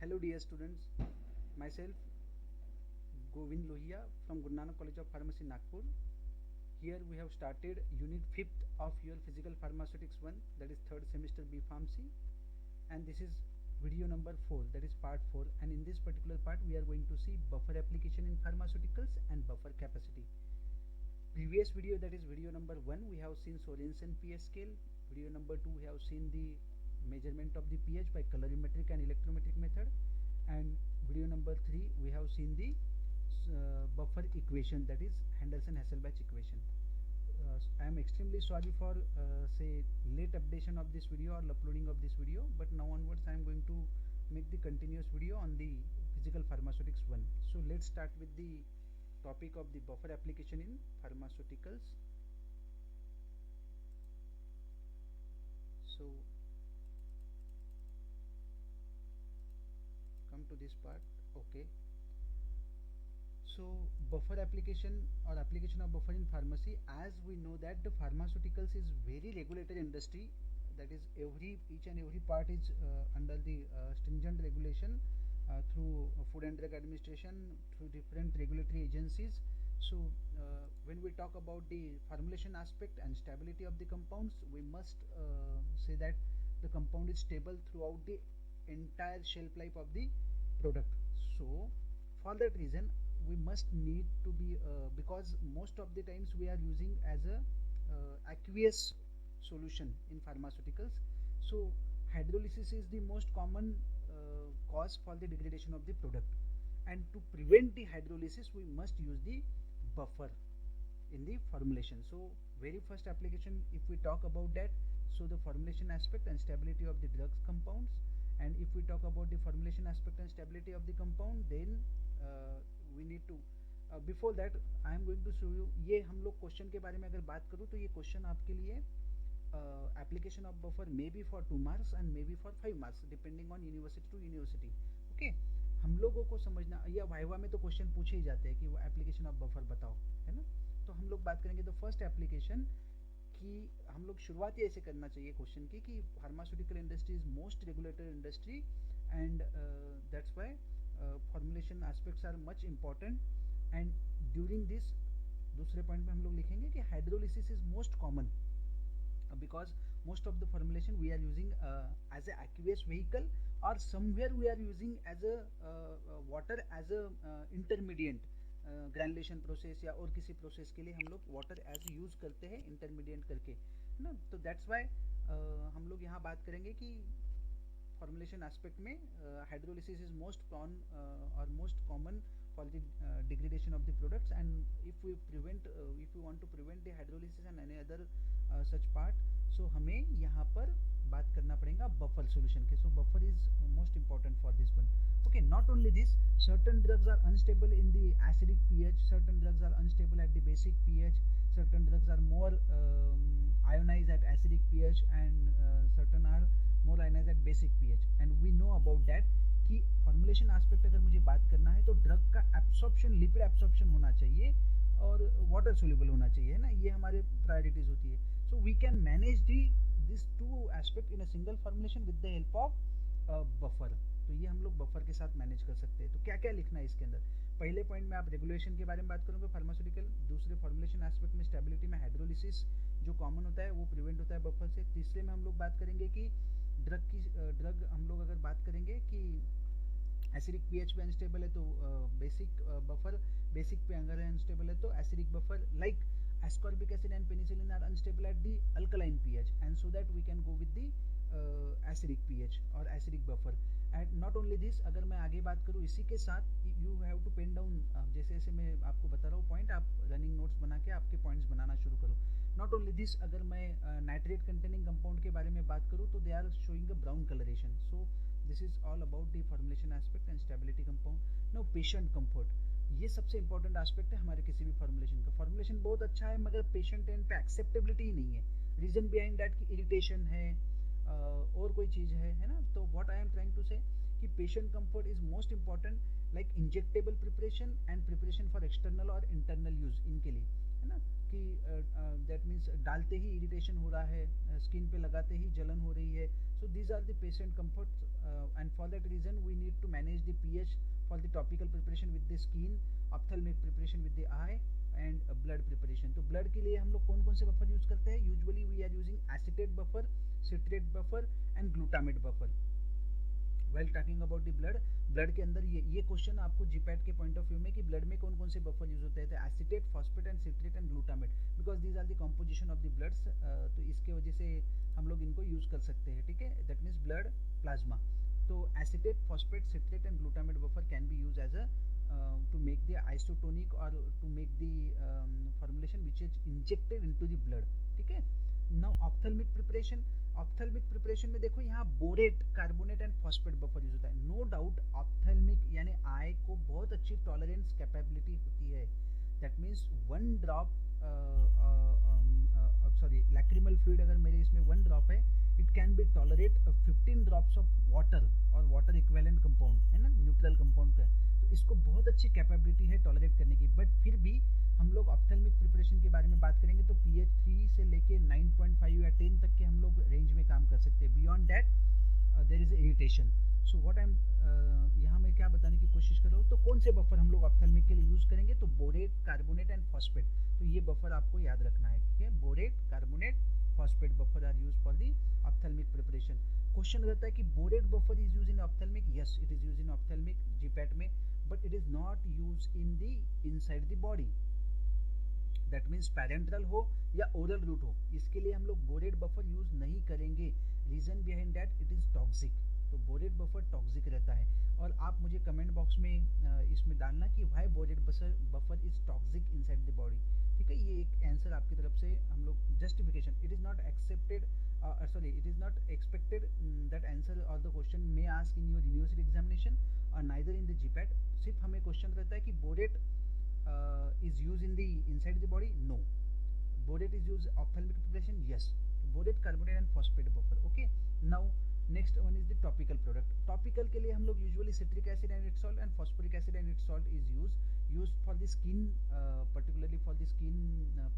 Hello dear students, myself Govind Lohia from Guru Nanak College of Pharmacy Nagpur. Here we have started unit 5th of your physical pharmaceutics 1, that is third semester B Pharmacy, and this is video number 4, that is part 4, and in this particular part we are going to see buffer application in pharmaceuticals and buffer capacity. Previous video, that is video number 1, we have seen Sorensen pH scale. Video number 2, we have seen the measurement of the pH by colorimetric and electrometric method, and video number 3, we have seen the buffer equation, that is Henderson-Hasselbalch equation. I am extremely sorry for say late updation of this video or uploading of this video, but now onwards I am going to make the continuous video on the physical pharmaceutics 1. So let's start with the topic of the buffer application in pharmaceuticals. So come to this part. Okay, so buffer application or application of buffer in pharmacy, as we know that the pharmaceuticals is very regulated industry, that is each and every part is under the stringent regulation through Food and Drug Administration, through different regulatory agencies. So when we talk about the formulation aspect and stability of the compounds, we must say that the compound is stable throughout the entire shelf life of the product. So for that reason we must need to be because most of the times we are using as a aqueous solution in pharmaceuticals. So hydrolysis is the most common cause for the degradation of the product, and to prevent the hydrolysis we must use the buffer in the formulation. So very first application, if we talk about that, so the formulation aspect and stability of the drugs compounds, and if we talk about the formulation aspect and stability of the compound, then we need to before that I am going to show you, ये हम लोग question के बारे में अगर बात करूँ तो ये क्वेश्चन आपके लिए application of buffer may be for 2 marks and may be for 5 marks depending on university to university. Okay, हम लोगों को समझना, या वाइवा में तो क्वेश्चन पूछे ही जाते हैं कि वो एप्लीकेशन ऑफ बफर बताओ, है ना. तो हम लोग बात करेंगे तो फर्स्ट एप्लीकेशन कि हम लोग शुरुआत ही ऐसे करना चाहिए क्वेश्चन की कि pharmaceutical industry is most regulated industry and that's why formulation aspects are much important, and during this दूसरे पॉइंट में हम लोग लिखेंगे कि hydrolysis is most common because most of the formulation we are using as a aqueous vehicle, or somewhere we are using as a water as a intermediate granulation process या और किसी process के लिए हम लोग वाटर एज यूज करते हैं intermediate करके, है ना. तो दैट्स वाई हम लोग यहाँ बात करेंगे कि formulation aspect में hydrolysis is most prone or most common for the degradation of the products, and if we want to prevent the hydrolysis and any other such part, so हमें यहाँ पर बात करना पड़ेगा buffer solution के. So buffer is most important for this one. Okay, not only this, certain drugs are unstable in the acidic pH, certain drugs are unstable at the basic pH, certain drugs are more ionized at acidic pH, and certain are more ionized at basic pH, and we know about that कि formulation aspect अगर मुझे बात करना है तो drug का absorption, lipid absorption होना चाहिए और वाटर soluble होना चाहिए, है ना. ये हमारे प्रायोरिटीज होती है. So we can manage this two aspect in a single formulation with the help of buffer. तो ये हम लोग बफर के साथ मैनेज कर सकते हैं. तो क्या क्या लिखना है इसके अंदर? पहले पॉइंट में आप रेगुलेशन के बारे में बात करोगे फार्मास्यूटिकल, दूसरे फॉर्मुलेशन एस्पेक्ट में स्टेबिलिटी में हाइड्रोलिसिस जो कॉमन होता है वो प्रिवेंट होता है बफर से. तीसरे में हम लोग बात करेंगे कि ड्रग हम लोग अगर बात करेंगे कि एसिडिक पीएच पे अनस्टेबल है तो बेसिक बफर, बेसिक पे अगर अनस्टेबल है तो acidic buffer, like ascorbic acid and penicillin are unstable at the alkaline pH, and so that we can go with the acidic pH or acidic buffer. And not only this, अगर मैं आगे बात करूँ इसी के साथ, you have to pen down, जैसे जैसे मैं आपको बता रहा हूँ पॉइंट, आप रनिंग नोट्स बना के आपके पॉइंट्स बनाना शुरू करो. नॉट ओनली दिस, अगर मैं नाइट्रेट कंटेनिंग कंपाउंड के बारे में बात करूँ तो they are showing a brown colouration. So this is all about the formulation aspect and stability compound. Now patient comfort, ये सबसे इंपॉर्टेंट एस्पेक्ट है हमारे किसी भी फॉर्मुलेशन का. फॉर्मुलेशन बहुत अच्छा है मगर पेशेंट एंड पे एक्सेप्टेबिलिटी ही नहीं है. रीजन बिहाइंड दैट की इरिटेशन है और कोई चीज़ है ना. तो what I am trying to say कि patient comfort is most important, like injectable preparation and preparation for external और इंटरनल यूज इनके लिए, है ना. कि दैट मीन्स डालते ही इरिटेशन हो रहा है, स्किन पे लगाते ही जलन हो रही है. So these are the patient comfort, and for that reason we need to is the pH for the topical preparation with the skin, ophthalmic preparation with the eye and blood preparation. तो blood के लिए हम लोग कौन कौन से buffer use करते हैं? Usually we are using acetate buffer, citrate buffer and glutamate buffer. While talking about the blood के अंदर ये क्वेश्चन आपको जीपैट के पॉइंट ऑफ व्यू में कि ब्लड में कौन कौन से बफर यूज होते हैं, acetate, phosphate and citrate and glutamate, because these are the composition of the bloods. तो इसके वजह से हम लोग इनको यूज कर सकते हैं. ठीक है, दैट मीन्स ब्लड प्लाज्मा. तो acetate, phosphate, citrate and glutamate buffer can be use as a to make the isotonic or to make the formulation which is injected into the blood. ठीक है. Now ophthalmic preparation में देखो यहाँ borate, carbonate and phosphate buffer use होता है. No doubt ophthalmic यानी आई को बहुत अच्छी टॉलरेंस कैपेबिलिटी होती है. That means 1 drop lacrimal fluid अगर मेरे इसमें 1 ड्रॉप है, it can be tolerate 15 drops of water और वाटर इक्विवेलेंट कंपाउंड है ना, न्यूट्रल कंपाउंड का. तो इसको बहुत अच्छी कैपेबिलिटी है टॉलरेट करने की. बट फिर भी हम लोग ऑप्थेल्मिक प्रिपरेशन के बारे में बात करेंगे तो pH 3 से लेके 9.5 या 10 तक के हम लोग रेंज में काम कर सकते हैं. Beyond that there is irritation. So what I am यहाँ मैं क्या बताने की कोशिश कर रहा हूँ, तो कौन से बफर हम लोग ऑप्थेल्मिक के लिए यूज करेंगे, तो बोरेट, कार्बोनेट एंड फॉस्फेट. तो ये बफर आपको याद रखना है. ठीक है, borate, carbonate, phosphate buffer are use for the ophthalmic preparation. Question रहता है कि borate buffer is use in ophthalmic. Yes, it is use in ophthalmic GPAT में, but it is not use in the inside the body. That means parenteral हो या oral route हो, इसके लिए हम लोग बोरेट बफर यूज नहीं करेंगे. Reason behind that, it is toxic. तो बोरेट बफर टॉक्सिक रहता है. और आप मुझे कमेंट बॉक्स में इसमें डालना कि why borate buffer is toxic inside the body. ठीक है, ये एक आंसर आपकी तरफ से हम लोग justification. It is not accepted it is not expected that answer or the question may ask in your university examination or neither in the GPAT. सिर्फ हमें क्वेश्चन रहता है कि borate is used in the inside the body. No, boret is used ophthalmic preparation. Yes, boret, carbonate and phosphate buffer. Okay, now next one is the topical product. Topical के लिए हम लोग usually citric acid and its salt and phosphoric acid and its salt is used for the skin, particularly for the skin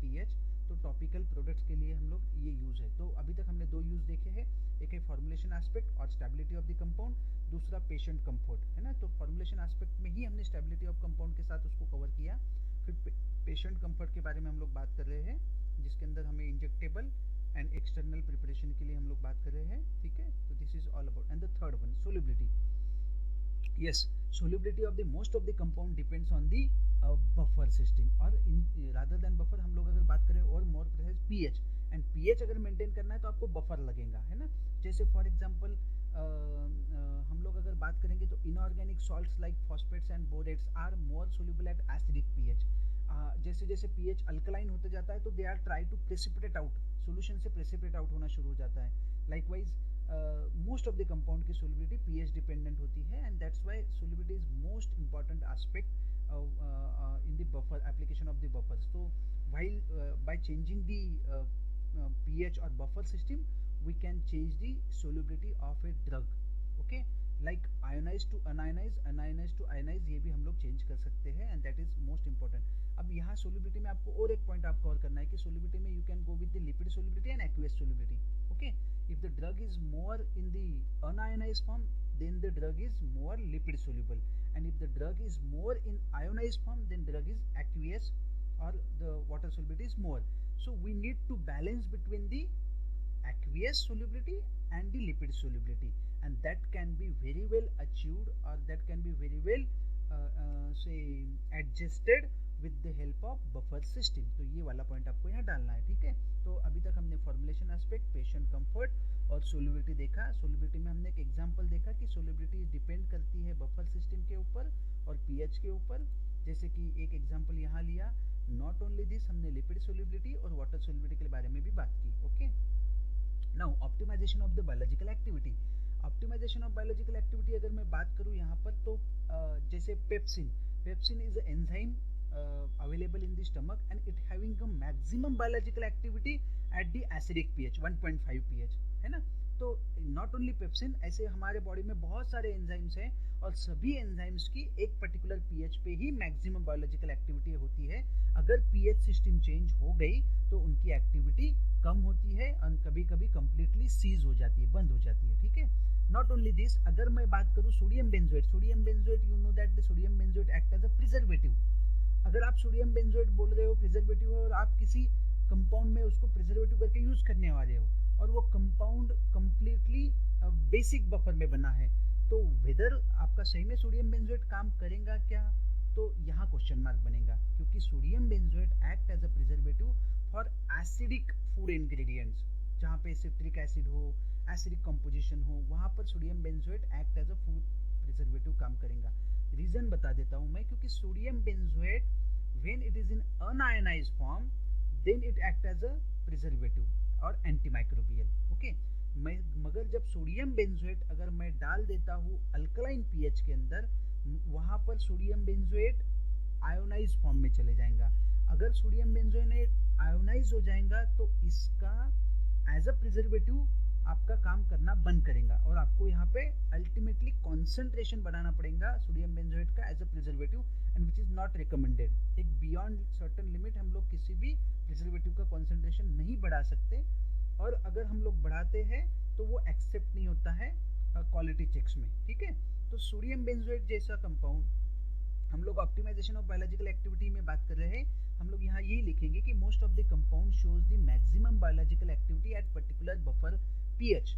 pH. तो topical products के लिए हम लोग ये यूज है. तो अभी तक हमने 2 यूज देखे हैं, एक है फॉर्मुलेशन एस्पेक्ट और स्टेबिलिटी ऑफ द कंपाउंड, दूसरा पेशेंट कंफर्ट है ना. तो फॉर्मुलेशन एस्पेक्ट में ही हमने स्टेबिलिटी ऑफ कंपाउंड के साथ उसको कवर किया. फिर पेशेंट कंफर्ट के बारे में हम लोग बात कर रहे हैं, जिसके अंदर हमें इंजेक्टेबल एंड एक्सटर्नल प्रिपरेशन के लिए हम लोग बात कर रहे हैं. ठीक है, तो this is all about. And the third one, solubility. yes, solubility of the most of the compound depends on the buffer system. और rather than buffer हम लोग अगर बात करें और more precise pH, and pH अगर maintain करना है तो आपको buffer लगेगा, है ना. जैसे for example हम लोग अगर बात करेंगे तो inorganic salts like phosphates and borates are more soluble at acidic pH. जैसे जैसे pH अल्कलाइन होते जाता है तो they are try to precipitate out, solution से precipitate out होना शुरू हो जाता है. Likewise most of the compound की solubility pH dependent होती है, and that's why solubility is most important aspect in the buffer application of the buffers. So while by changing the pH or buffer system, we can change the solubility of a drug. Okay, like ionize to anionize, anionize to ionize, ये भी हम लोग change कर सकते हैं, and that is most important. अब यहाँ solubility में आपको और एक पॉइंट आप कवर करना है कि solubility में you can go with the lipid solubility and aqueous solubility. Okay, if the drug is more in the unionized form, then the drug is more lipid soluble, and if the drug is more in ionized form, then drug is aqueous or the water solubility is more. So we need to balance between the aqueous solubility and the lipid solubility, and that can be very well achieved, or that can be very well say adjusted with the help of buffer system. तो ये वाला point आपको यहाँ डालना है. ठीक है, तो अभी तक हमने फॉर्मुलेशन एस्पेक्ट, पेशेंट कंफर्ट और सोल्युबिलिटी देखा. सोल्युबिलिटी में हमने एक एग्जांपल देखा कि सोल्युबिलिटी डिपेंड करती है बफर सिस्टम के ऊपर और पीएच के ऊपर. जैसे कि एक एग्जांपल यहाँ लिया. नॉट ओनली दिस, हमने लिपिड सोल्युबिलिटी और वाटर सोल्युबिलिटी के बारे में भी बात की. Okay, now optimization of the biological activity. Optimization of biological activity अगर मैं बात करूँ यहाँ पर, तो जैसे pepsin is enzyme available in the stomach, and it having a maximum biological activity at the acidic pH 1.5 pH, है ना. तो not only पेप्सिन, ऐसे हमारे बॉडी में बहुत सारे एंजाइम्स हैं, और सभी एंजाइम्स की एक पर्टिकुलर पीएच पे ही मैक्सिमम बायोलॉजिकल एक्टिविटी होती है. अगर पीएच सिस्टम चेंज हो गई तो उनकी एक्टिविटी कम होती है और कभी कभी कंप्लीटली सीज हो जाती है, बंद हो जाती है. ठीक है, नॉट ओनली दिस, अगर मैं बात करूँ sodium benzoate, you know that the sodium benzoate act as a preservative. अगर आप सोडियम बेंजोएट बोल रहे हो प्रिजर्वेटिव और आप किसी कंपाउंड में उसको प्रिजर्वेटिव करके यूज करने वाले हो और वो कंपाउंड कंप्लीटली बेसिक बफर में बना है, तो वेदर आपका सही में सोडियम बेंजोएट काम करेगा क्या, तो यहाँ क्वेश्चन मार्क बनेगा, क्योंकि sodium benzoate act as a preservative for acidic food ingredients, जहाँ पे सिट्रिक एसिड हो, एसिडिक कंपोजिशन हो, वहाँ पर sodium benzoate act as a food preservative काम करेगा। रीजन बता देता हूँ मैं, क्योंकि sodium benzoate when it is in unionized form then it act as a preservative और एंटीमाइक्रोबियल। ओके, मगर जब सोडियम बेंजोएट अगर मैं डाल देता हूँ अल्कलाइन पीएच के अंदर, वहां पर सोडियम बेंजोएट आयोनाइज फॉर्म में चले जाएगा। अगर सोडियम बेंजोएट आयोनाइज हो जाएगा तो इसका एज अ प्रिजर्वेटिव आपका काम करना बंद करेगा और आपको यहाँ पे अल्टीमेटली कॉन्सेंट्रेशन बढ़ाना पड़ेगा सोडियम बेंजोएट का as a preservative, and which is not recommended. एक बियॉन्ड सर्टन लिमिट हम लोग किसी भी प्रिजर्वेटिव का कॉन्सेंट्रेशन नहीं बढ़ा सकते, और अगर हम लोग बढ़ाते हैं तो वो एक्सेप्ट नहीं होता है क्वालिटी चेक्स में। ठीक है, तो सोडियम बेंजोएट जैसा कंपाउंड, हम लोग ऑप्टिमाइजेशन ऑफ बायोलॉजिकल एक्टिविटी में बात कर रहे हैं, हम लोग यहाँ यही लिखेंगे कि most of the compound shows the maximum biological activity at particular buffer pH,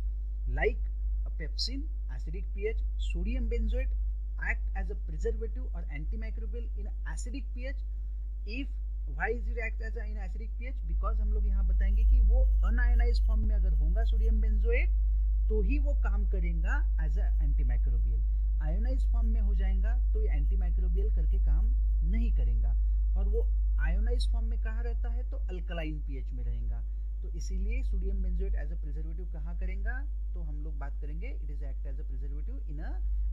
like a pepsin, acidic pH. Sodium benzoate act as a preservative or antimicrobial in acidic pH. If why is it act as a in acidic pH? Because हम लोग यहाँ बताएंगे कि वो unionised form में अगर होगा sodium benzoate तो ही वो काम करेगा as a antimicrobial. Ionized form में हो जाएगा तो ये एंटीमाइक्रोबियल करके काम नहीं करेगा, और वो आयोनाइज्ड फॉर्म में कहाँ रहता है तो अल्कलाइन पीएच में रहेगा। तो इसीलिए sodium benzoate as a preservative कहाँ करेगा, तो हम लोग बात करेंगे it is act as a preservative in a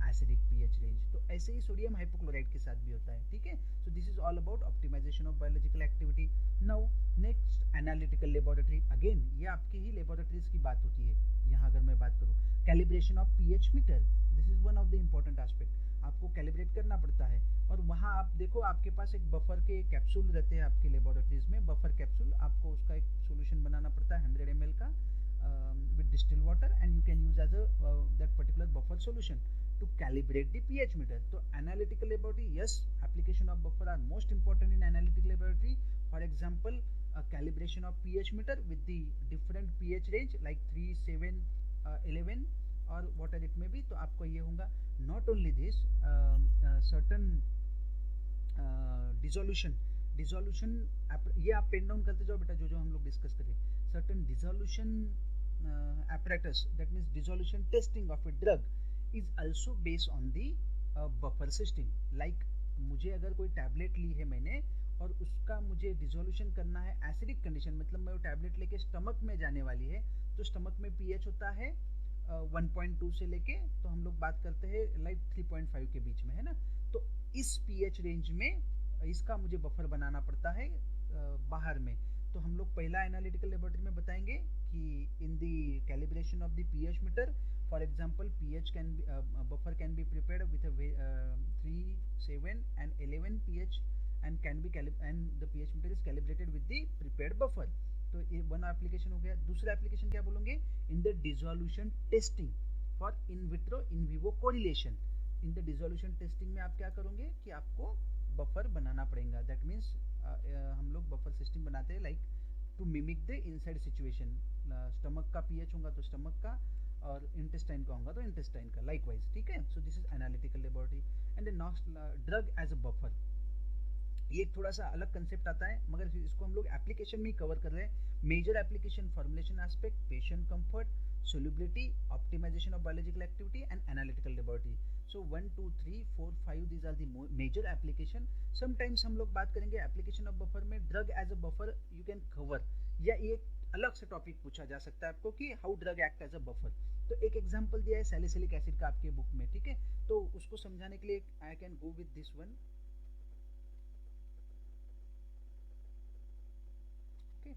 acidic pH range. तो ऐसे ही सोडियम हाइपोक्लोराइड के साथ भी होता है। ठीक है, so this is all about optimization of biological activity. Now next analytical laboratory, again ये आपकी ही लेबोरेटरीज की बात होती है। यहाँ अगर मैं बात करूँ calibration of pH meter, this is one of the important aspect, आपको कैलिब्रेट करना पड़ता है। और वहाँ आप देखो आपके पास एक बफर के कैप्सूल रहते हैं आपके लेबोरेटरीज में, बफर कैप्सूल, आपको उसका एक सोल्यूशन बनाना पड़ता है 100 ml का with distilled water, and you can use as a that particular buffer solution to calibrate the pH meter. So analytical laboratory, yes, application of buffer are most important in analytical laboratory. For example, calibration of pH meter with the different pH range like 3, 7, 11 or whatever it may be. तो आपको ये होगा। Not only this, certain dissolution ये आप pen down करते जाओ बेटा, जो हम लोग डिस्कस करें। Certain dissolution apparatus, that means dissolution testing of a drug is also based on the buffer system. Like मुझे अगर कोई टैबलेट ली है मैंने और उसका मुझे डिसोल्यूशन करना है एसिडिक कंडीशन, मतलब मैं वो टैबलेट लेके स्टमक में जाने वाली है, तो स्टमक में पीएच होता है 1.2 से लेके, तो हम लोग बात करते हैं लाइक 3.5 के बीच में, है ना। तो इस पीएच रेंज में इसका मुझे बफर बनाना पड़ता है बाहर में। तो हम लोग पहला एनालिटिकल लेबोरेटरी में बताएंगे कि in the calibration of the pH meter, for example pH can buffer can be prepared with 3, 7 and 11 pH and can be and the pH meter is calibrated with the prepared buffer. तो ये one application हो गया। दूसरा application क्या बोलोगे, in the dissolution testing for in vitro in vivo correlation. In the dissolution testing में आप क्या करोगे कि आपको बफर बनाना पड़ेगा। दैट मीन्स हम लोग बफर सिस्टम बनाते हैं like to mimic the inside situation. Stomach का पीएच होगा तो स्टमक का, और इंटेस्टाइन का होगा तो इंटेस्टाइन का, लाइकवाइज। ठीक है, so this is analytical laboratory. And the next drug as a buffer, ये थोड़ा सा अलग कंसेप्ट आता है, मगर इसको हम लोग एप्लीकेशन में ही कवर कर रहे हैं। Major application formulation aspect, patient comfort, solubility, optimization of biological activity and analytical laboratory. So 1, 2, 3, 4, 5 these are the major application. Sometimes हम लोग बात करेंगे application of buffer में drug as a buffer you can cover, या एक अलग से topic पूछा जा सकता है आपको कि how drug act as a buffer। तो एक एग्जांपल दिया है सैलिसिलिक एसिड का आपके बुक में। ठीक है, तो उसको समझाने के लिए I can go with this one। okay,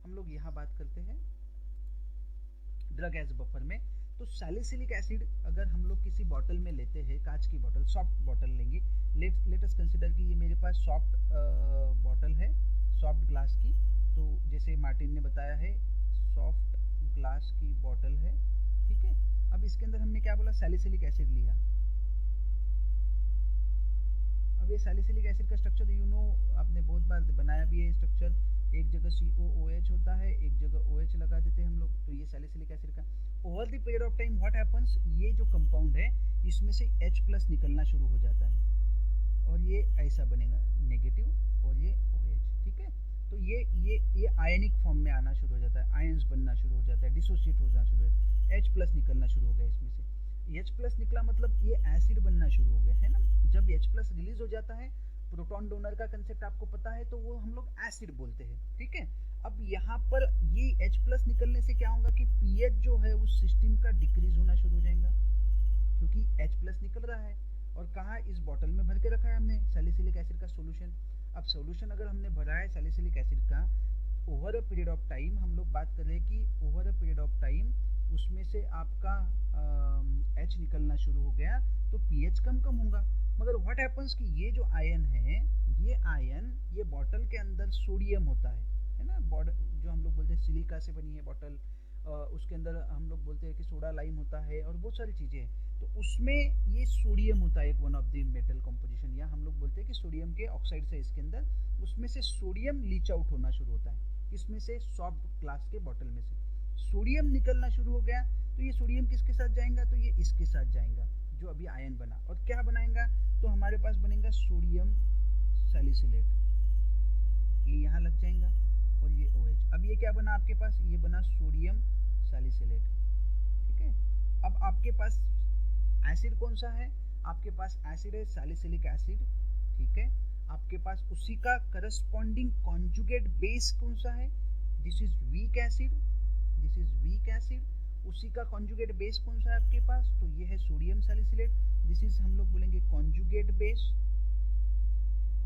हम लोग यहाँ बात करते हैं ड्रग एज बफर में। तो सैलिसिलिक एसिड अगर हम लोग किसी बॉटल में लेते हैं, कांच की बॉटल, सॉफ्ट बॉटल लेंगे, लेट अस कंसिडर कि ये मेरे पास सॉफ्ट बॉटल है, सॉफ्ट ग्लास की। तो जैसे मार्टिन ने बताया है सॉफ्ट ग्लास की बॉटल है। ठीक है, अब इसके अंदर हमने क्या बोला, सैलिसिलिक एसिड लिया। अब ये सैलिसिलिक एसिड का स्ट्रक्चर आपने बहुत बार बनाया भी है स्ट्रक्चर, एक जगह COOH होता है, एक जगह OH लगा देते हैं हम लोग, तो ये सैलिसिलिक एसिड का। Over the period of time what happens, ये जो कंपाउंड है इसमें से H+ निकलना शुरू हो जाता है और ये ऐसा बनेगा नेगेटिव और ये OH, ठीक है। तो ये आयनिक फॉर्म में आना शुरू हो जाता है, आयंस बनना शुरू हो जाता है, डिसोसिएट होना शुरू हो जाता है, H+ निकलना शुरू हो गया इसमें से। H+ निकला मतलब ये एसिड बनना शुरू हो गया है ना। जब H+ रिलीज हो जाता है, प्रोटॉन डोनर का कंसेप्ट आपको पता है, तो वो हम लोग एसिड बोलते हैं, ठीक है। अब यहाँ पर ये H+ निकलने से क्या होगा कि pH जो है उस सिस्टम का डिक्रीज होना शुरू हो जाएगा, क्योंकि H+ निकल रहा है। और कहा इस बॉटल में भर के रखा है हमने सैलिसिलिक एसिड का सॉल्यूशन। अब सॉल्यूशन अगर हमने भरा है सैलिसिलिक एसिड का, over a period of time हम लोग बात कर रहे हैं कि over a period of time उसमें से आपका H निकलना शुरू हो गया, तो pH कम कम होगा। मगर व्हाट हैपेंस कि ये जो आयन है, ये आयन ये बॉटल के अंदर सोडियम होता है ना। जो हम लोग बोलते हैं सिलिका से बनी है बॉटल, उसके अंदर हम लोग बोलते हैं कि सोडा लाइम होता है और बहुत सारी चीज़ें हैं, तो उसमें ये सोडियम होता है एक one of the metal composition, या हम लोग बोलते हैं कि सोडियम के ऑक्साइड से इसके अंदर, उसमें से सोडियम लीच आउट होना शुरू होता है। इसमें से सॉफ्ट ग्लास के बॉटल में से सोडियम निकलना शुरू हो गया, तो ये सोडियम किसके साथ जाएगा, तो ये इसके साथ जाएगा जो अभी आयन बना, और क्या बनाएगा, तो हमारे पास बनेगा सोडियम सैलिसिलेट, ये यहाँ लग जाएगा और ये OH। अब ये क्या बना आपके पास, ये बना सोडियम सैलिसिलेट, ठीक है। अब आपके पास एसिड कौन सा है, आपके पास एसिड है सैलिसिलिक एसिड, ठीक है। आपके पास उसी का करस्पॉन्डिंग कॉन्जुगेट बेस कौन सा है, this is weak acid, this is weak acid. उसी का कॉन्जुगेट बेस कौन सा है आपके पास, तो ये है सोडियम सैलिसिलेट, दिस इज हम लोग बोलेंगे कॉन्जुगेट बेस।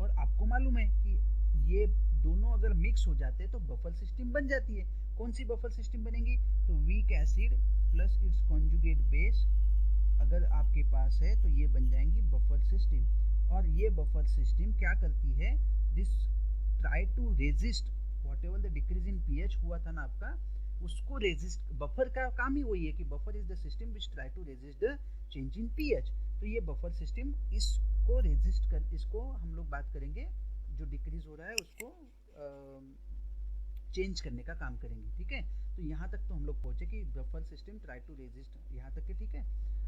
और आपको मालूम है कि ये दोनों अगर मिक्स हो जाते हैं तो बफर सिस्टम बन जाती है। कौन सी बफर सिस्टम बनेगी, तो weak acid plus it's conjugate base अगर आपके पास है तो ये बन जाएंगी बफर सिस्टम। और ये बफर सिस्टम क्या करती है, this try to resist whatever the decrease in pH हुआ था ना आपका, उसको रेजिस्ट, बफर का काम ही वही है कि buffer is the system which try to resist the change in pH। तो ये बफर सिस्टम इसको रेजिस्ट कर, इसको हम लोग बात करेंगे जो डिक्रीज हो रहा है उसको चेंज करने का काम करेंगे, ठीक है। तो यहाँ तक तो हम लोग पहुंचे कि buffer system try to resist, यहाँ तक के ठीक है।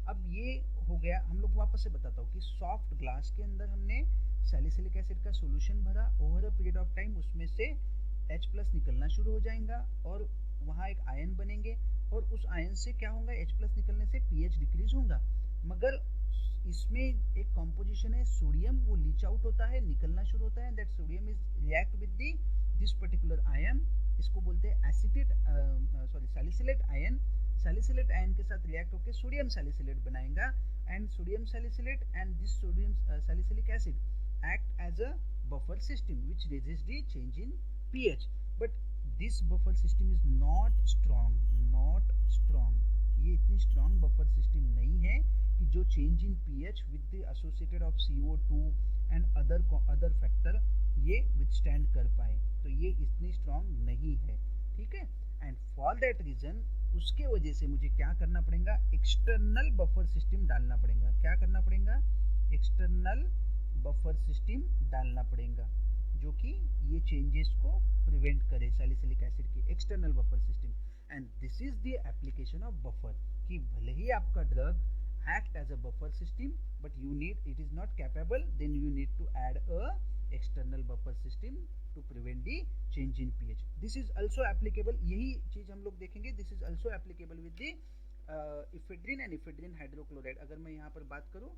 अब ये हो गया, हम लोग वापस से बताता हूँ कि सॉफ्ट ग्लास के अंदर हमने सैलिसिलिक एसिड का सॉल्यूशन भरा, over a period of time उसमें से H+ निकलना शुरू हो जाएगा और वहाँ एक आयन बनेंगे, और उस आयन से क्या होगा, H+ निकलने से pH डिक्रीज होगा। मगर इसमें एक कॉम्पोजिशन है सोडियम, वो लीच आउट होता है, निकलना शुरू होता है, that sodium is react with the this particular ion, इसको बोलते हैं acetate salicylate ion. Salicylate ion के साथ रिएक्ट होकर सोडियम सैलिसिलेट बनाएगा, and sodium salicylate and this sodium salicylic acid act as a buffer system which resist the change in pH। But this buffer system is not strong, ये इतनी strong buffer system नहीं है कि जो change in pH with the associated of CO2 and other factor ये withstand कर पाए, तो ये इतनी स्ट्रॉन्ग नहीं है, ठीक है। एंड फॉर दैट रीजन उसके वजह से मुझे क्या करना पड़ेगा, एक्सटर्नल बफर सिस्टम डालना पड़ेगा। क्या करना पड़ेगा, एक्सटर्नल बफर सिस्टम डालना पड़ेगा, जो कि ये चेंजेस को प्रिवेंट करे, सैलिसिलिक एसिड की external buffer system. And this is the application of buffer, कि भले ही आपका drug act as a buffer system but it is not capable, then you need to add a external buffer system to prevent the change in pH. This is also applicable, यही चीज हम लोग देखेंगे, this is also applicable with the ephedrine and ephedrine hydrochloride। अगर मैं यहाँ पर बात करूँ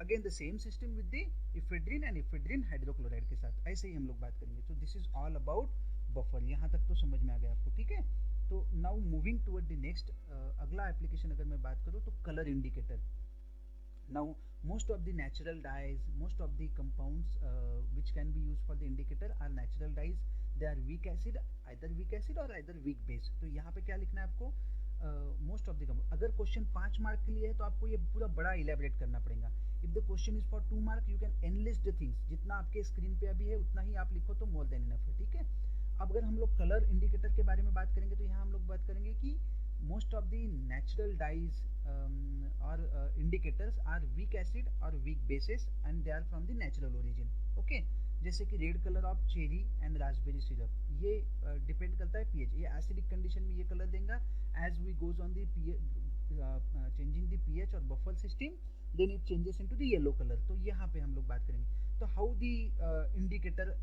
again the same system with the ephedrine and ephedrine hydrochloride के साथ ऐसे ही हम लोग बात करेंगे। तो this is all about buffer, यहाँ तक तो समझ में आ गया आपको, ठीक है। तो now moving toward the next, अगला एप्लीकेशन अगर मैं बात करूँ तो colour indicator. Now most of the natural dyes, most of the compounds which can be used for the indicator are natural dyes, they are weak acid, either weak acid और either weak base. तो यहाँ पे क्या लिखना है आपको, most of the compound. अगर question 5 mark के लिए है तो आपको ये पूरा बड़ा इलेबरेट करना पड़ेगा। If the question is for 2 mark you can analyst the things, जितना आपके स्क्रीन पे अभी है उतना ही आप लिखो तो मोर देन इनफ है, ठीक है। अब अगर हम लोग कलर इंडिकेटर के बारे में बात करेंगे तो यहाँ हम लोग बात करेंगे कि most of the natural dyes or indicators are weak acid or weak bases and they are from the natural origin. Okay, जैसे कि red colour of cherry and Raspberry syrup, ये डिपेंड करता है पीएच, ये एसिडिक कंडीशन में ये colour देगा. As we goes on the changing the pH और buffer system, then it changes into the yellow colour. तो यहाँ पे हम लोग बात करेंगे. तो हाउ दी इंडिकेटर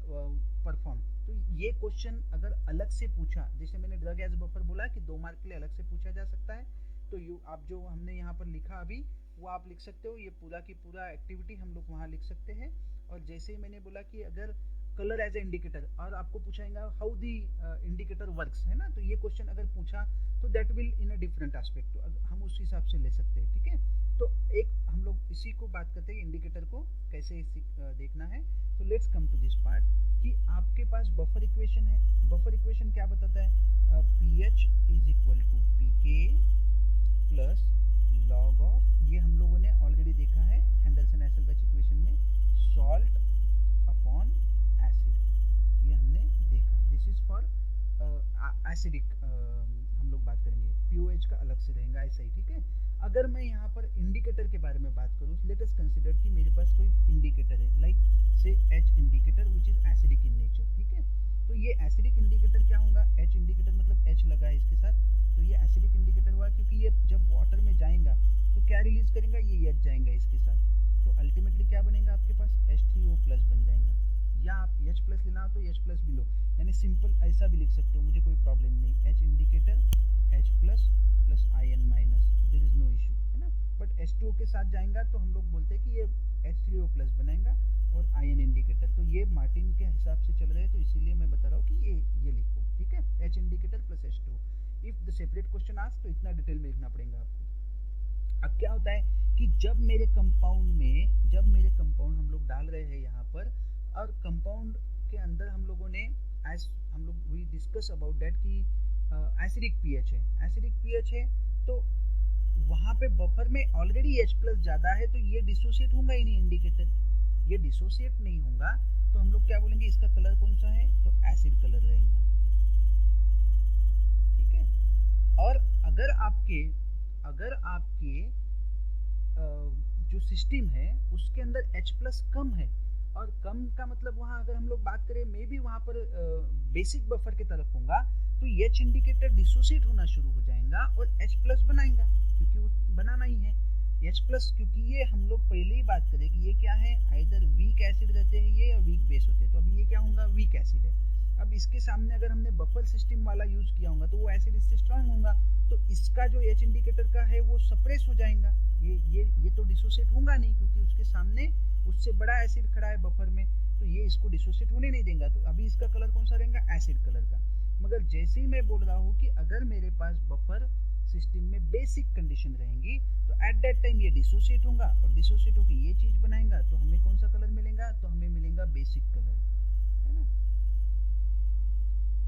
परफॉर्म. तो ये क्वेश्चन अगर अलग से पूछा, जैसे मैंने ड्रग एज बफर बोला कि 2 मार्क के लिए अलग से पूछा जा सकता है, तो यू आप जो हमने यहाँ पर लिखा अभी वो आप लिख सकते हो. ये पूरा की पूरा एक्टिविटी हम लोग वहाँ लिख सकते हैं. और जैसे ही मैंने बोला कि अगर कलर एज ए इंडिकेटर और आपको पूछाएगा हाउ दी इंडिकेटर वर्क्स, है ना, तो ये क्वेश्चन अगर पूछा तो that will in a different aspect, तो हम उस हिसाब से ले सकते हैं. ठीक है, तो एक हम लोग इसी को बात करते हैं इंडिकेटर को कैसे देखना है. तो let's come to this part कि आपके पास बफर इक्वेशन है. बफर इक्वेशन क्या बताता है? PH is equal to pK plus log of, ये हम लोगों ने ऑलरेडी देखा है एंडरसन एसेलबैच इक्वेशन में, सॉल्ट अपॉन एसिड, ये हमने देखा. दिस इज फॉर एसिडिक, हम लोग बात करेंगे. पीओएच का अलग से रहेगा, ऐसा ही. ठीक है, अगर मैं यहाँ पर इंडिकेटर के बारे में बात करूँ, लेट अस कंसीडर कि मेरे पास कोई इंडिकेटर है, लाइक से H indicator which is acidic in nature. ठीक है, तो ये एसिडिक इंडिकेटर क्या होगा? एच इंडिकेटर मतलब एच लगा है इसके साथ, तो ये एसिडिक इंडिकेटर हुआ क्योंकि ये जब वाटर में जाएगा तो क्या रिलीज करेगा? ये एच जाएगा इसके साथ. तो अल्टीमेटली क्या बनेगा आपके पास? H3O प्लस बन जाएगा. या आप H प्लस लेना हो तो H प्लस भी लो, यानी सिंपल ऐसा भी लिख सकते हो, मुझे कोई प्रॉब्लम नहीं. H indicator H plus plus ion minus, there is no issue, है ना. बट H2O के साथ जाएगा तो हम लोग बोलते हैं कि ये H3O प्लस बनाएगा और आयन इंडिकेटर. तो ये मार्टिन के हिसाब से चल रहे हैं, तो इसीलिए मैं बता रहा हूँ कि ये लिखो. ठीक है, H indicator plus H2O. If the separate question ask तो इतना डिटेल में लिखना पड़ेगा आपको. अब क्या होता है कि जब मेरे कंपाउंड हम लोग डाल रहे हैं यहाँ पर, और कंपाउंड के अंदर हम लोगों ने हम लोग वी डिस्कस अबाउट दैट कि एसिडिक पीएच है, तो वहाँ पे बफर में ऑलरेडी H प्लस ज़्यादा है, तो ये डिसोसिएट होगा ही नहीं इंडिकेटर, ये डिसोसिएट नहीं होगा. तो हम लोग क्या बोलेंगे, इसका कलर कौन सा है? तो एसिड कलर रहेगा. ठीक है, और अगर आपके जो सिस्टम है उसके अंदर H प्लस कम है, और कम का मतलब वहाँ अगर हम लोग बात करें मे भी वहाँ पर बेसिक बफर की तरफ होगा, तो H इंडिकेटर डिसोसिएट होना शुरू हो जाएगा और H प्लस बनाएगा, क्योंकि वो बनाना ही है H प्लस. क्योंकि ये हम लोग पहले ही बात करें कि ये क्या है, आइदर वीक एसिड रहते हैं ये या वीक बेस होते हैं. तो अभी ये क्या होगा? वीक एसिड है. अब इसके सामने अगर हमने बफर सिस्टम वाला यूज किया होगा तो वो एसिड इससे स्ट्रांग होगा, तो इसका जो H इंडिकेटर का है वो सप्रेस हो जाएगा. ये तो डिसोसिएट होगा नहीं, क्योंकि उसके सामने उससे बड़ा एसिड खड़ा है बफर में, तो ये इसको डिसोसिएट होने नहीं देगा. तो अभी इसका कलर कौन सा रहेगा? एसिड कलर का. मगर जैसे ही मैं बोल रहा हूँ कि अगर मेरे पास बफर सिस्टम में बेसिक कंडीशन रहेंगी तो एट दैट टाइम ये डिसोसिएट होगा, और डिसोसिएट होकर ये चीज बनाएगा, तो हमें कौन सा कलर मिलेगा? तो हमें मिलेगा बेसिक कलर, है ना,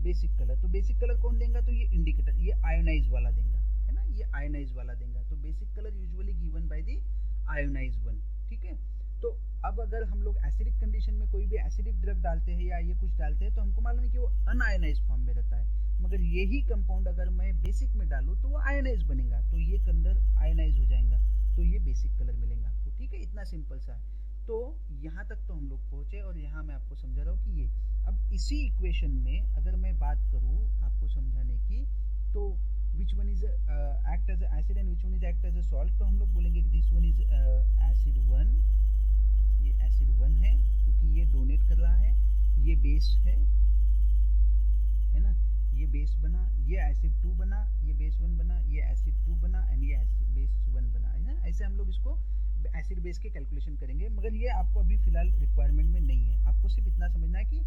बेसिक कलर. तो बेसिक कलर कौन देगा? तो ये इंडिकेटर, ये आयोनाइज वाला देगा, है ना, ये आयोनाइज वाला देगा. तो basic colour usually given by the ionize one. ठीक है, तो अब अगर हम लोग एसिडिक कंडीशन में कोई भी एसिडिक ड्रग डालते हैं या ये कुछ डालते हैं, तो हमको मालूम है कि वो अनआयोनाइज फॉर्म में रहता है. मगर यही कंपाउंड अगर मैं बेसिक में डालूं तो वो आयोनाइज बनेगा, तो ये कलर आयोनाइज हो जाएगा, तो ये बेसिक कलर मिलेगा आपको. ठीक है, इतना सिंपल सा है. तो यहाँ तक तो हम लोग पहुंचे, और यहाँ मैं आपको समझा रहा हूँ कि ये अब इसी इक्वेशन में अगर मैं बात करूँ आपको समझाने की, तो which one is act as acid and which one is act as a salt, तो हम लोग बोलेंगे कि दिस वन इज एसिड 1, ये एसिड 1 है क्योंकि ये डोनेट कर रहा है, ये बेस है ना, ये बेस बना, ये एसिड 2 बना, ये बेस 1 बना, ये एसिड 2 बना एंड ये एसिड बेस 1 बना, है ना. ऐसे हम लोग इसको एसिड बेस के कैलकुलेशन करेंगे, मगर ये आपको अभी फिलहाल रिक्वायरमेंट में नहीं है. आपको सिर्फ इतना समझना है कि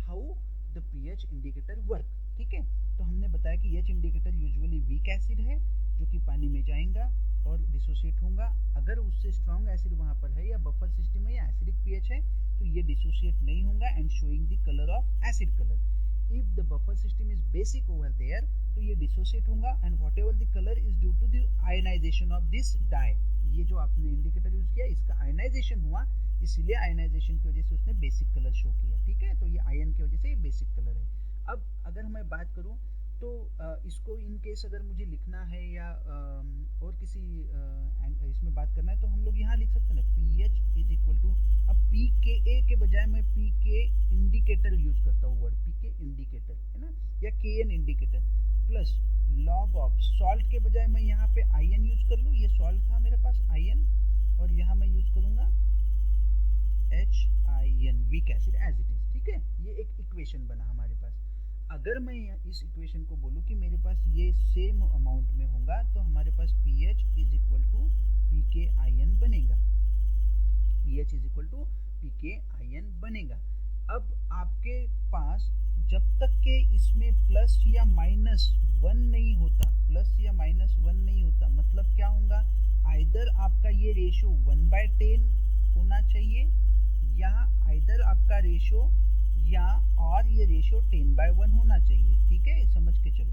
how the pH indicator work. ठीक है, तो हमने बताया कि H indicator usually weak acid है जो कि पानी में जाएगा और डिसोसिएट होगा. अगर उससे स्ट्रॉन्ग एसिड वहाँ पर है या बफर सिस्टम है या एसिडिक पीएच है, तो ये डिसोसिएट नहीं होगा and showing the colour of acid colour. If the buffer system is basic over there, तो ये डिसोसिएट होगा and whatever the colour is due to the ionization of this dye. ये जो आपने इंडिकेटर यूज किया इसका आयनाइजेशन हुआ, इसलिए आयनाइजेशन की वजह से उसने बेसिक कलर शो किया. ठीक है, तो ये आयन की वजह से ये बेसिक कलर है. अब अगर मैं बात करूं तो इसको इन केस अगर मुझे लिखना है या और किसी इसमें बात करना है तो हम लोग यहाँ लिख सकते हैं ना, P H is equal to, अब पी के ए के बजाय मैं पी के इंडिकेटर यूज करता हूँ, वर्ड पी के इंडिकेटर है ना, या के an indicator, plus log of salt के बजाय मैं यहाँ पे आई एन यूज कर लूँ, ये सॉल्ट था मेरे पास आई एन, और यहाँ मैं यूज करूँगा H I N, weak acid as it is. ठीक है, ये एक इक्वेशन बना हमारे पास। अगर मैं इस इक्वेशन को बोलूँ कि मेरे पास ये सेम अमाउंट में होगा तो हमारे पास P H is equal to P K I N बनेगा, P H is equal to P K I N बनेगा। अब आपके पास जब तक के इसमें प्लस या माइनस वन नहीं होता, प्लस या माइनस वन नहीं होता, मतलब क्या होगा, आइदर आपका ये रेशो 1/10 होना चाहिए, या आइदर आपका रेशो या और ये रेशो 10/1 होना चाहिए। ठीक है, समझ के चलो।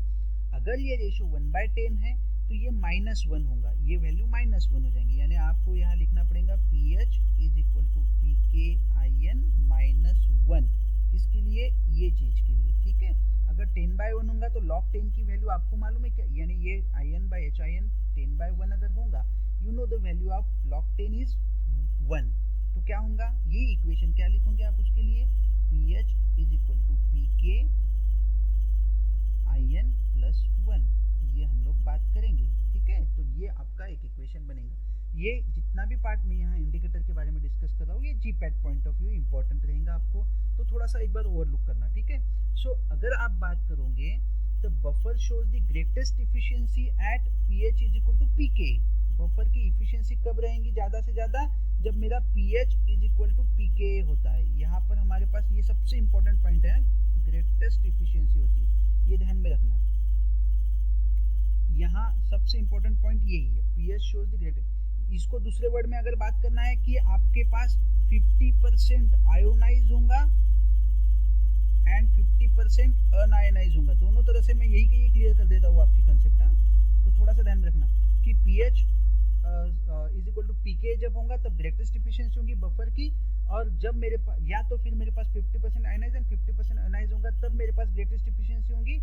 अगर ये रेशो 1/10 है तो ये -1 होगा, ये वैल्यू -1 हो जाएंगी, यानी आपको यहाँ लिखना पड़ेगा P H is equal to P K I N -1, किसके लिए, ये चीज के लिए। ठीक है, अगर 10/1 होगा तो log 10 की वैल्यू आपको मालूम है क्या, यानी ये I N by H I N 10/1 अगर होगा, you know the value of log 10 is 1, तो क्या होगा, ये इक्वेशन क्या लिखोगे आप उसके लिए, P H is equal to P K I N plus 1, ये हम लोग बात करेंगे। ठीक है, तो ये आपका एक इक्वेशन बनेगा। ये जितना भी पार्ट में यहाँ इंडिकेटर के बारे में डिस्कस कर रहा हूँ, ये GPAT point of view important रहेगा आपको, तो थोड़ा सा एक बार ओवरलुक करना। ठीक है, सो अगर आप बात करोगे तो buffer shows the greatest efficiency at P H is equal to P K, buffer की इफिशियंसी कब रहेंगी ज़्यादा से ज़्यादा, जब मेरा P H is equal to P K होता है। यहाँ पर हमारे पास ये सबसे इंपॉर्टेंट पॉइंट है, ग्रेटेस्ट इफिशियंसी होती है, ये ध्यान में रखना। यहाँ सबसे इंपॉर्टेंट पॉइंट यही है, P H shows the greatest. इसको दूसरे वर्ड में अगर बात करना है कि आपके पास 50% आयोनाइज होगा एंड 50% अनआयोनाइज होगा, दोनों तरह से मैं यही के ये क्लियर कर देता हूँ आपके कंसेप्ट। तो थोड़ा सा ध्यान में रखना कि P H is equal to P K जब होगा तब ग्रेटेस्ट इफिशियंसी होगी बफर की, और जब मेरे पास या तो फिर मेरे पास 50% आयोनाइज एंड 50% अनआयोनाइज होगा तब मेरे पास ग्रेटेस्ट इफिशियंसी होगी,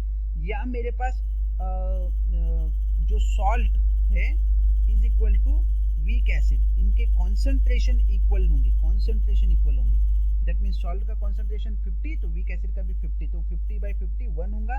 या मेरे पास जो सॉल्ट है is equal to weak acid, इनके कॉन्सेंट्रेशन इक्वल होंगे, कॉन्सेंट्रेशन इक्वल होंगे। दैट मीन्स सॉल्ट का कॉन्सेंट्रेशन 50 तो वीक एसिड का भी 50, तो 50/50 1 होगा,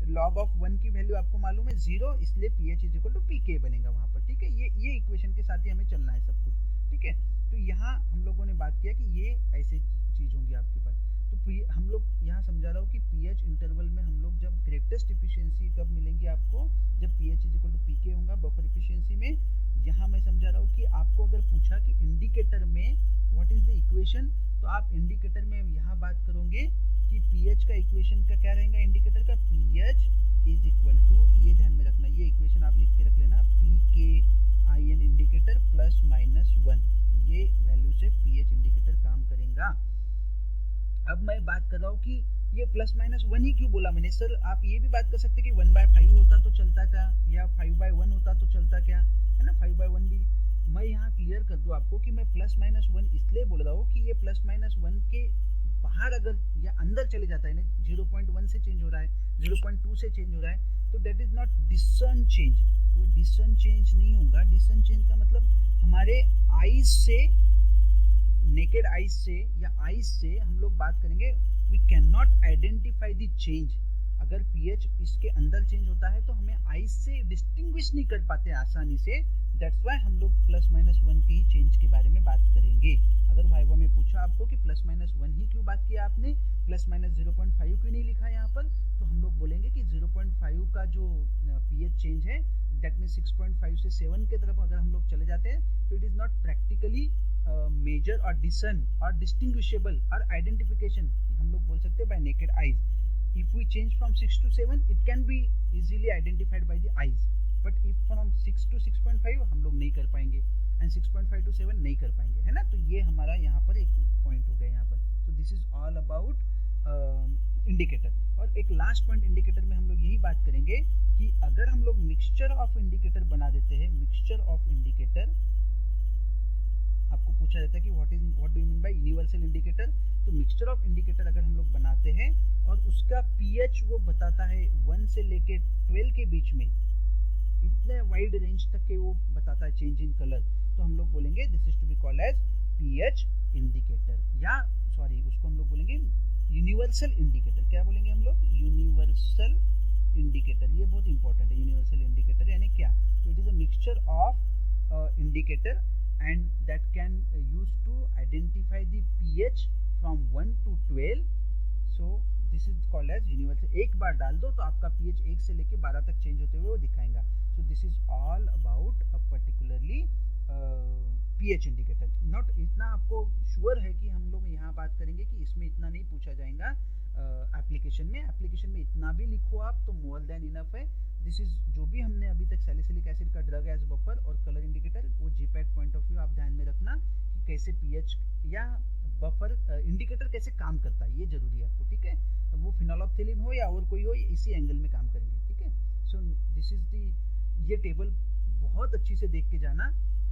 लॉग ऑफ 1 की वैल्यू आपको मालूम है 0, इसलिए P H is equal to P K बनेगा वहाँ पर। ठीक है, ये इक्वेशन के साथ ही हमें चलना है सब कुछ। ठीक है, तो यहाँ हम लोगों ने बात किया कि ये ऐसे चीज़ होंगी आपके पास। तो हम लोग यहाँ समझा रहा हूँ कि पी एच इंटरवल में हम लोग जब ग्रेटेस्ट इफिशियंसी कब मिलेंगी आपको, जब P H is equal to P K होगा बफर इफिशियंसी में। यहाँ मैं समझा रहा हूँ कि आपको अगर पूछा कि इंडिकेटर में व्हाट इज द इक्वेशन, तो आप इंडिकेटर में यहाँ बात करोगे कि पी एच का इक्वेशन का क्या रहेगा, इंडिकेटर का P H is equal to, ये ध्यान में रखना, ये इक्वेशन आप लिख के रख लेना, P K I an indicator plus minus 1, ये वैल्यू से पी एच इंडिकेटर काम करेगा। अब मैं बात कर रहा हूँ कि ये प्लस माइनस 1 ही क्यों बोला मैंने, सर आप ये भी बात कर सकते कि 1/5 होता तो चलता क्या, या 5/1 होता तो चलता क्या, है ना, 5/1 भी। मैं यहाँ क्लियर कर दूँ आपको कि मैं प्लस माइनस 1 इसलिए बोल रहा हूँ कि ये प्लस माइनस 1 के बाहर अगर या अंदर चले जाता है ना, 0.1 से चेंज हो रहा है, 0.2 से चेंज हो रहा है, तो डेट इज नॉट डिस्टर्न चेंज, वो डिस्टर्न चेंज नहीं होगा। डिस्टर्न चेंज का मतलब हमारे आईज से, नेकेड आईज से या आईज से हम लोग बात करेंगे, we can not identify the change. अगर पीएच इसके अंदर चेंज होता है तो हमें आईज से डिस्टिंग्विश नहीं कर पाते आसानी से, दैट्स वाई हम लोग प्लस माइनस 1 के ही चेंज के बारे में बात करेंगे। अगर वाइवा में पूछा आपको कि प्लस माइनस 1 ही क्यों बात किया आपने, प्लस माइनस 0.5 क्यों नहीं लिखा यहाँ पर, तो हम लोग बोलेंगे कि 0.5 का जो पीएच चेंज है दैट मीन 6.5 से 7 के तरफ अगर हम लोग चले जाते हैं तो it is not practically measure और डिसन और डिस्टिंग्विशेबल और आइडेंटिफिकेशन हम लोग बोल सकते हैं bye naked eyes. If we change from 6 to 7, it can be easily identified by the eyes. But if from 6 to 6.5 हम लोग नहीं कर पाएंगे and 6.5 to 7 नहीं कर पाएंगे, है ना। तो ये हमारा यहाँ पर एक पॉइंट हो गया यहाँ पर। तो this is all about indicator. और एक लास्ट पॉइंट इंडिकेटर में हम लोग यही बात करेंगे कि अगर हम लोग मिक्सचर ऑफ इंडिकेटर बना देते हैं, मिक्सचर ऑफ इंडिकेटर आपको पूछा पूछा जाता है कि what do you mean by universal indicator. तो मिक्सचर ऑफ इंडिकेटर अगर हम लोग बनाते हैं और उसका पीएच वो बताता है 1 से लेके 12 के बीच में, इतने वाइड रेंज तक के वो बताता है चेंज इन कलर, तो हम लोग बोलेंगे this is to be called as pH indicator, या सॉरी उसको हम लोग बोलेंगे यूनिवर्सल इंडिकेटर। क्या बोलेंगे हम लोग? Universal indicator. ये बहुत इंपॉर्टेंट है, यूनिवर्सल इंडिकेटर यानी क्या? तो it is a mixture of indicator and that can use to identify the pH from 1 to 12। So this is called as universal. एक बार डाल दो तो आपका पीएच 1 से लेके 12 तक चेंज होते हुए वो दिखाएगा। सो this is all about particularly pH indicator. Not इतना आपको श्योर है कि हम लोग यहाँ बात करेंगे कि इसमें इतना नहीं पूछा जाएगा एप्लीकेशन में। एप्लीकेशन में इतना भी लिखो आप तो मोर देन इनफ है। दिस इज जो भी हमने अभी तक सैलिसिलिक एसिड का ड्रग एज बफर और कलर इंडिकेटर, वो जीपैट पॉइंट ऑफ व्यू आप ध्यान में रखना कि कैसे पीएच या बफर इंडिकेटर कैसे काम करता है, ये जरूरी है आपको, ठीक है। वो फिनोलॉक्थिलीन हो या और कोई हो, इसी एंगल में काम करेंगे, ठीक है। सो दिस इज दी, ये टेबल बहुत अच्छी से देख के जाना।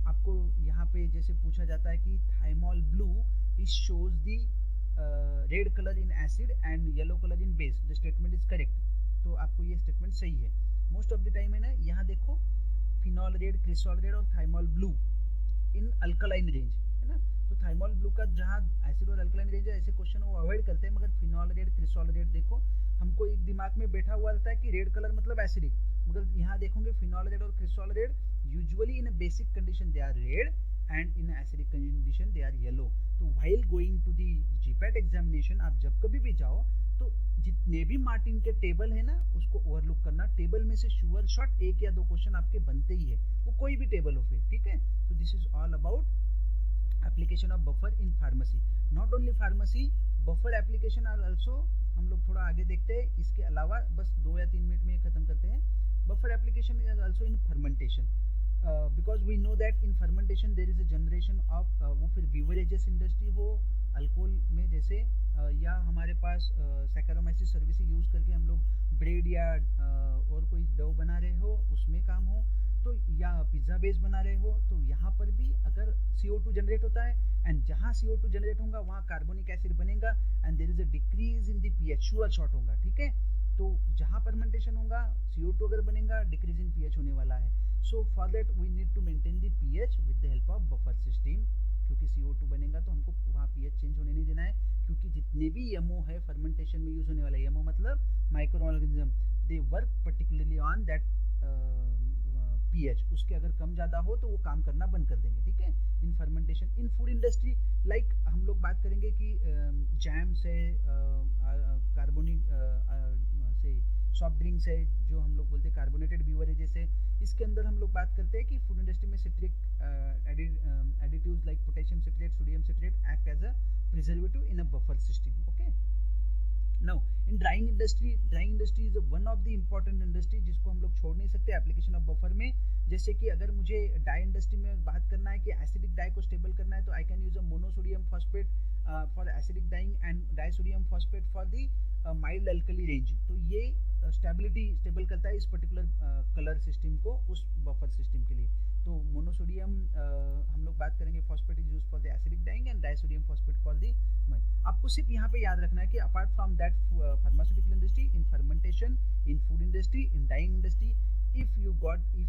आपको यहाँ पे जैसे पूछा जाता है कि thymol blue is shows the red colour in acid and yellow colour in base, the statement is correct. तो आपको ये स्टेटमेंट सही है मोस्ट ऑफ द टाइम, है ना। यहाँ देखो फिनॉल रेड, क्रिसॉल रेड और thymol blue in alkaline range, है ना। तो थाइमोल ब्लू का जहाँ एसिड और अल्कलाइन रेंज है, ऐसे क्वेश्चन वो अवॉइड करते हैं। मगर फिनॉल रेड, क्रिसॉल रेड देखो, हमको एक दिमाग में बैठा हुआ रहता है कि रेड कलर मतलब एसिडिक, मगर यहाँ देखोगे फिनॉल रेड और cresol red usually in a basic condition they are red and in acidic condition they are yellow. तो while going to the GPAT examination, आप जब कभी भी जाओ तो जितने भी मार्टिन के टेबल है ना, उसको ओवरलुक करना। टेबल में से श्योर शॉट एक या दो क्वेश्चन आपके बनते ही है, वो कोई भी टेबल हो फिर, ठीक है। तो this is all about application of buffer in pharmacy. Not only pharmacy, buffer application are also, हम लोग थोड़ा आगे देखते हैं। इसके अलावा बस 2 या 3 मिनट में ये खत्म करते हैं। Buffer application is also in fermentation, because we know that in fermentation there is a generation of, वो फिर बीवरेजेस इंडस्ट्री हो, अल्कोहल में जैसे या हमारे पास सैकेरोमाइसिस सर्विस यूज करके हम लोग ब्रेड या और कोई डो बना रहे हो, उसमें काम हो, तो या पिज्ज़ा बेस बना रहे हो, तो यहाँ पर भी अगर CO2 जनरेट होता है एंड जहाँ CO2 जनरेट होगा वहाँ कार्बोनिक एसिड बनेगा and there is a decrease in the pH, sure shot होगा, ठीक है। तो जहाँ फर्मेंटेशन होगा CO2 अगर बनेगा, डिक्रीज इन पीएच होने वाला है। So for that we need to maintain the pH with the help of buffer system, क्योंकि CO2 बनेगा तो हमको वहाँ पीएच चेंज होने नहीं देना है। क्योंकि जितने भी यमो है फर्मेंटेशन में यूज होने वाला, यमो मतलब micro organism, they work particularly on that pH. उसके अगर कम ज़्यादा हो तो वो काम करना बंद कर देंगे, ठीक है। In fermentation, in food industry, like हम लोग बात करेंगे कि जैम से, कार्बोनिक से सॉफ्ट ड्रिंक्स है जो हम लोग बोलते हैं कार्बोनेटेड बीवरेजेस है, इसके अंदर हम लोग बात करते हैं कि फूड इंडस्ट्री में citric additives like potassium citrate, sodium citrate act as a preservative in a buffer system, okay. Now in drying industry is one of the important industry जिसको हम लोग छोड़ नहीं सकते एप्लीकेशन ऑफ बफर में। जैसे कि अगर मुझे डाई इंडस्ट्री में बात करना है कि एसिडिक डाई को स्टेबल करना है, तो I can use a monosodium phosphate for acidic dyeing and disodium phosphate for the mild alkali range. तो ये स्टेबिलिटी स्टेबल करता है इस पर्टिकुलर कलर सिस्टम को उस बफर सिस्टम के लिए। तो मोनोसोडियम हम लोग बात करेंगे phosphate is use for the acidic dyeing and disodium phosphate for the mild. आपको सिर्फ यहाँ पे याद रखना है कि apart from that pharmaceutical industry, in fermentation, in food industry, in dyeing industry, if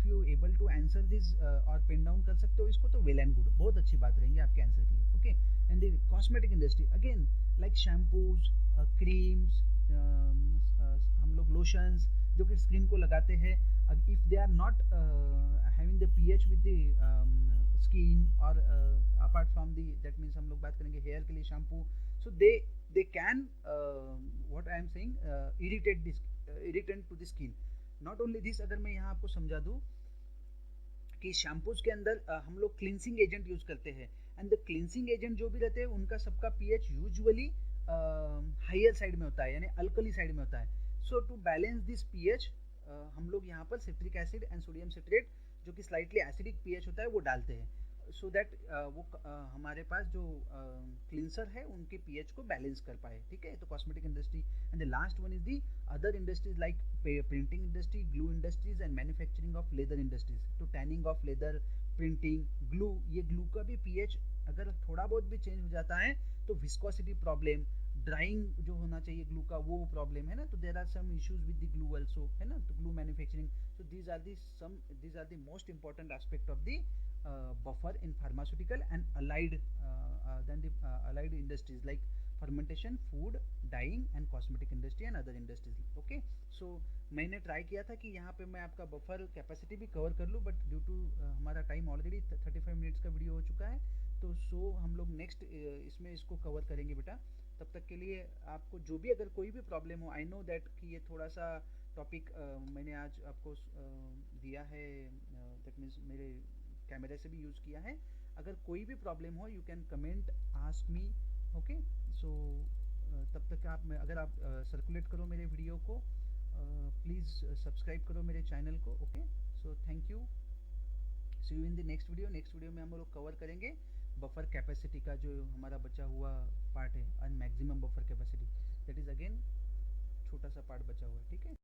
you able to answer this और pen down कर सकते हो इसको, तो वेल एंड गुड, बहुत अच्छी बात रहेंगी आपके आंसर के लिए, okay. And the cosmetic industry again like shampoos, creams, हम लोग लोशंस जो कि स्किन को लगाते हैं, if they are not having the pH with the skin और apart from the, that means हम लोग बात करेंगे हेयर के लिए shampoo, so they can what I am saying irritant to the skin. Not only this, अगर मैं यहाँ आपको समझा दूँ कि शैम्पूज के अंदर हम लोग क्लिनसिंग एजेंट यूज करते हैं एंड द क्लिनसिंग एजेंट जो भी रहते हैं उनका सबका पीएच यूजुअली हायर साइड में होता है, यानी अल्कली साइड में होता है। सो टू बैलेंस दिस पीएच हम लोग यहाँ पर citric acid and sodium citrate जो कि स्लाइटली एसिडिक पीएच होता है वो डालते हैं, सो दैट वो हमारे पास जो क्लिनसर है उनके पीएच को बैलेंस कर पाए, ठीक है। तो cosmetic industry and the last one is the other industries like printing industry, glue industries and manufacturing of leather industries. तो tanning of leather, printing, glue, ये ग्लू का भी पीएच अगर थोड़ा बहुत भी चेंज हो जाता है तो विस्कोसिटी प्रॉब्लम, ड्राइंग जो होना चाहिए ग्लू का वो प्रॉब्लम है ना, तो there are some issues with the glue also, है ना, तो glue manufacturing. So these are the most important aspect of the buffer in pharmaceutical and allied industries like fermentation, food, dyeing and cosmetic industry and other industries. Okay, so मैंने try किया था कि यहाँ पे मैं आपका बफर कैपेसिटी भी cover कर लूँ, बट ड्यू टू हमारा टाइम ऑलरेडी 35 मिनट्स का वीडियो हो चुका है, तो हम लोग नेक्स्ट इसमें इसको कवर करेंगे बेटा। तब तक के लिए आपको जो भी अगर कोई भी प्रॉब्लम हो, आई नो दैट कि ये थोड़ा सा टॉपिक मैंने आज आपको दिया है, दैट मीन्स मेरे कैमरे से भी यूज़ किया है। अगर कोई भी प्रॉब्लम हो you can comment, ask me. Okay, so तब तक अगर आप सर्कुलेट करो मेरे वीडियो को, प्लीज़ सब्सक्राइब करो मेरे चैनल को। Okay, so thank you, see you in the next video. नेक्स्ट वीडियो में हम लोग कवर करेंगे बफर कैपेसिटी का जो हमारा बचा हुआ पार्ट है, maximum buffer capacity, that is again छोटा सा पार्ट बचा हुआ है। ठीक है।